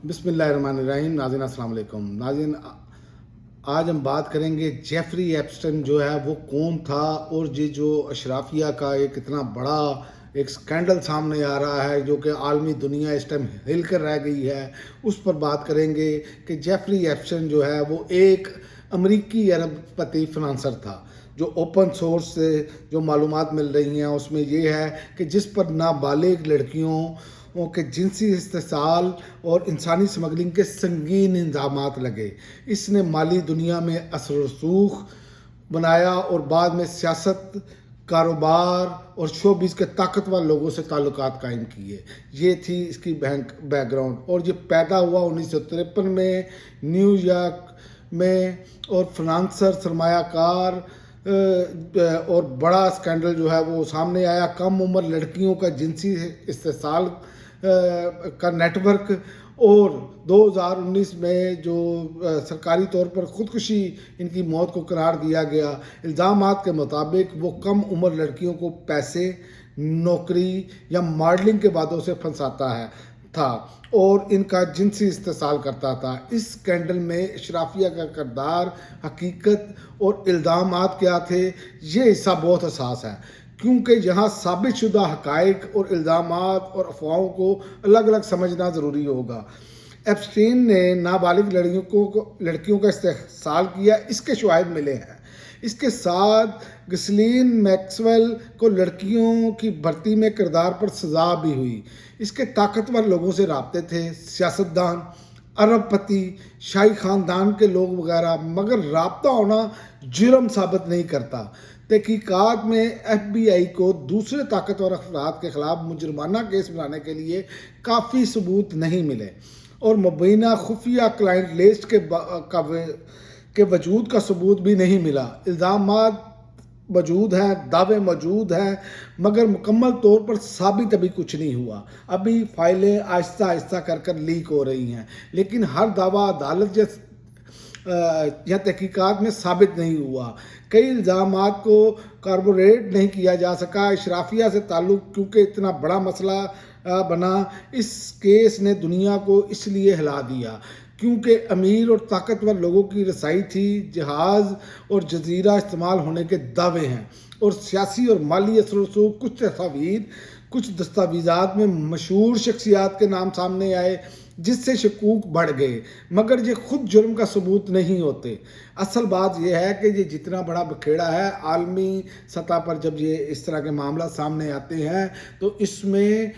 बिस्मिल्लाहिर्रहमानिर्रहीम। नाज़रीन अस्सलाम वालेकुम। नाज़रीन, आज हम बात करेंगे जेफरी एप्स्टाइन जो है वो कौन था, और ये जो अशराफिया का एक इतना बड़ा एक स्कैंडल सामने आ रहा है जो कि आलमी दुनिया इस टाइम हिल कर रह गई है, उस पर बात करेंगे कि जेफरी एप्स्टाइन जो है वो एक अमरीकी अरबपति फ्रांसर था। जो ओपन सोर्स से जो मालूमात मिल रही हैं उसमें ये है कि जिस पर नाबालिग लड़कियों के जिनसी इस्तेसाल और इंसानी स्मगलिंग के संगीन इल्ज़ामात लगे। इसने माली दुनिया में असर रसूख बनाया और बाद में सियासत, कारोबार और शोबिज़ के ताकतवर लोगों से ताल्लुकात कायम किए। ये थी इसकी बैकग्राउंड। और ये पैदा हुआ 1953 में न्यूयॉर्क में, और फ्रांसर सरमायाकार और बड़ा स्कैंडल जो है वो सामने आया। कम उम्र लड़कियों का जिनसी इस्तेसाल का नेटवर्क, और 2019 में जो सरकारी तौर पर ख़ुदकुशी इनकी मौत को करार दिया गया। इल्ज़ामात के मुताबिक वो कम उम्र लड़कियों को पैसे, नौकरी या मॉडलिंग के वादों से फंसाता था और इनका जिनसी इस्तेसाल करता था। इस स्कैंडल में अशराफिया का किरदार, हकीकत और इल्ज़ामात क्या थे, ये हिस्सा बहुत हसास है, क्योंकि यहाँ साबित शुदा हक़ाइक़ और इल्ज़ामात और अफवाहों को अलग अलग समझना ज़रूरी होगा। एप्स्टाइन ने नाबालिग लड़कियों का इस्तेसाल किया, इसके शवाहिद मिले हैं। इसके साथ गिस्लीन मैक्सवेल को लड़कियों की भर्ती में किरदार पर सज़ा भी हुई। इसके ताकतवर लोगों से राब्ते थे, सियासतदान, अरबपति, शाही ख़ानदान के लोग वगैरह, मगर राब्ता होना जुर्म साबित नहीं करता। तहकीकात में FBI को दूसरे ताकतवर अफराद के ख़िलाफ़ मुजरमाना केस बनाने के लिए काफ़ी सबूत नहीं मिले, और मुबैना खुफिया क्लाइंट लिस्ट के वजूद का सबूत भी नहीं मिला। इल्ज़ामात मौजूद हैं, दावे मौजूद हैं, मगर मुकम्मल तौर पर साबित अभी कुछ नहीं हुआ। अभी फाइलें आहिस्ता आहिस्ता कर लीक हो रही हैं, लेकिन हर दावा अदालत या तहकीकात में साबित नहीं हुआ। कई इल्ज़ामात को कॉर्बोरेट नहीं किया जा सका। अशराफिया से ताल्लुक़ क्योंकि इतना बड़ा मसला बना, इस केस ने दुनिया को इसलिए हिला दिया क्योंकि अमीर और ताकतवर लोगों की रसाई थी, जहाज़ और जजीरा इस्तेमाल होने के दावे हैं, और सियासी और माली असर रसूख। कुछ दस्तावेज़ात में मशहूर शख्सियात के नाम सामने आए, जिससे शकूक बढ़ गए, मगर ये खुद जुर्म का सबूत नहीं होते। असल बात यह है कि ये जितना बड़ा बखेड़ा है आलमी सतह पर, जब ये इस तरह के मामला सामने आते हैं तो इसमें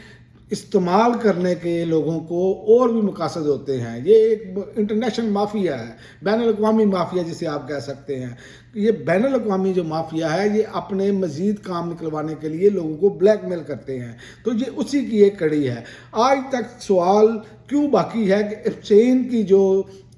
इस्तेमाल करने के लोगों को और भी मकासद होते हैं। ये एक इंटरनेशनल माफिया है, बैनुल-अक़वामी माफिया जिसे आप कह सकते हैं। ये बैनुल-अक़वामी जो माफिया है, ये अपने मज़ीद काम निकलवाने के लिए लोगों को ब्लैकमेल करते हैं, तो ये उसी की एक कड़ी है। आज तक सवाल क्यों बाकी है कि एप्स्टाइन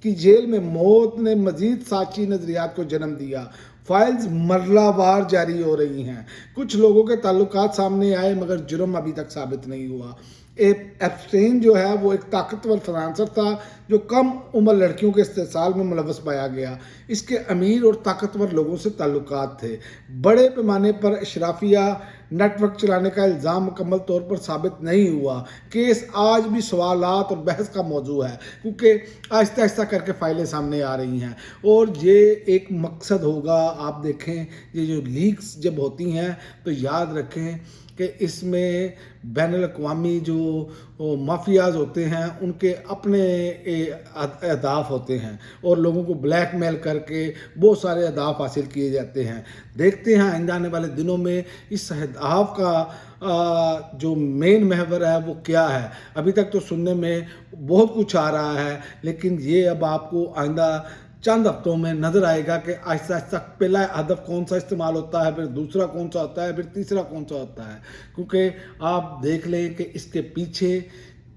की जेल में मौत ने मज़ीद साची नज़रियात को जन्म दिया। फाइल्स मरलावार जारी हो रही हैं, कुछ लोगों के ताल्लुकात सामने आए, मगर जुर्म अभी तक साबित नहीं हुआ। एप्स्टाइन जो है वो एक ताकतवर फ्रांसर था जो कम उम्र लड़कियों के इस्तेसाल में मुलव्वस पाया गया। इसके अमीर और ताकतवर लोगों से ताल्लुकात थे। बड़े पैमाने पर अशराफिया नेटवर्क चलाने का इल्ज़ाम मुकम्मल तौर पर साबित नहीं हुआ। केस आज भी सवालात और बहस का मौजू है, क्योंकि आहिस्ता आहिस्ता करके फाइलें सामने आ रही हैं, और ये एक मकसद होगा। आप देखें, ये जो लीक्स जब होती हैं तो याद रखें कि इसमें बैनुल-अक़वामी जो माफियाज होते हैं उनके अपने अहदाफ होते हैं, और लोगों को ब्लैकमेल करके बहुत सारे अहदाफ हासिल किए जाते हैं। देखते हैं आइंदा आने वाले दिनों में इस अहदाफ का जो मेन महवर है वो क्या है। अभी तक तो सुनने में बहुत कुछ आ रहा है, लेकिन ये अब आपको आइंदा चंद हफ्तों में नज़र आएगा कि आहिस्ता आहिस्ता पहला हदफ कौन सा इस्तेमाल होता है, फिर दूसरा कौन सा होता है, फिर तीसरा कौन सा होता है। क्योंकि आप देख लें कि इसके पीछे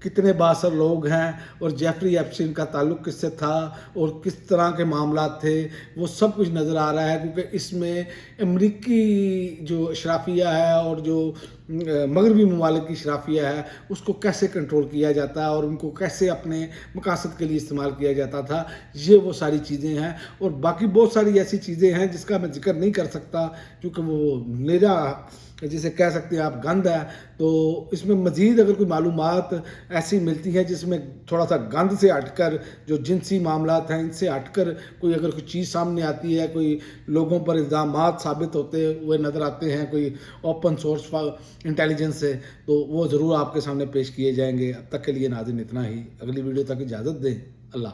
कितने बासर लोग हैं, और जेफरी एप्स्टाइन का ताल्लुक़ किससे था और किस तरह के मामला थे, वो सब कुछ नज़र आ रहा है। क्योंकि इसमें अमरीकी जो अशराफिया है और जो मगरबी ममालिक की अशराफिया है, उसको कैसे कंट्रोल किया जाता है और उनको कैसे अपने मकासद के लिए इस्तेमाल किया जाता था, ये वो सारी चीज़ें हैं। और बाकी बहुत सारी ऐसी चीज़ें हैं जिसका मैं जिक्र नहीं कर सकता, क्योंकि वो मेरा जिसे कह सकते हैं आप गंद है, तो इसमें मज़ीद अगर कोई मालूमात ऐसी मिलती हैं जिसमें थोड़ा सा गंद से हटकर जो जिनसी मामलात हैं इनसे हटकर कोई अगर कोई चीज़ सामने आती है, कोई लोगों पर इल्ज़ामात साबित होते हुए नज़र आते हैं कोई ओपन सोर्स इंटेलिजेंस से, तो वो ज़रूर आपके सामने पेश किए जाएंगे। अब तक के लिए नाज़रीन इतना ही, अगली वीडियो तक इजाज़त दें। अल्लाह।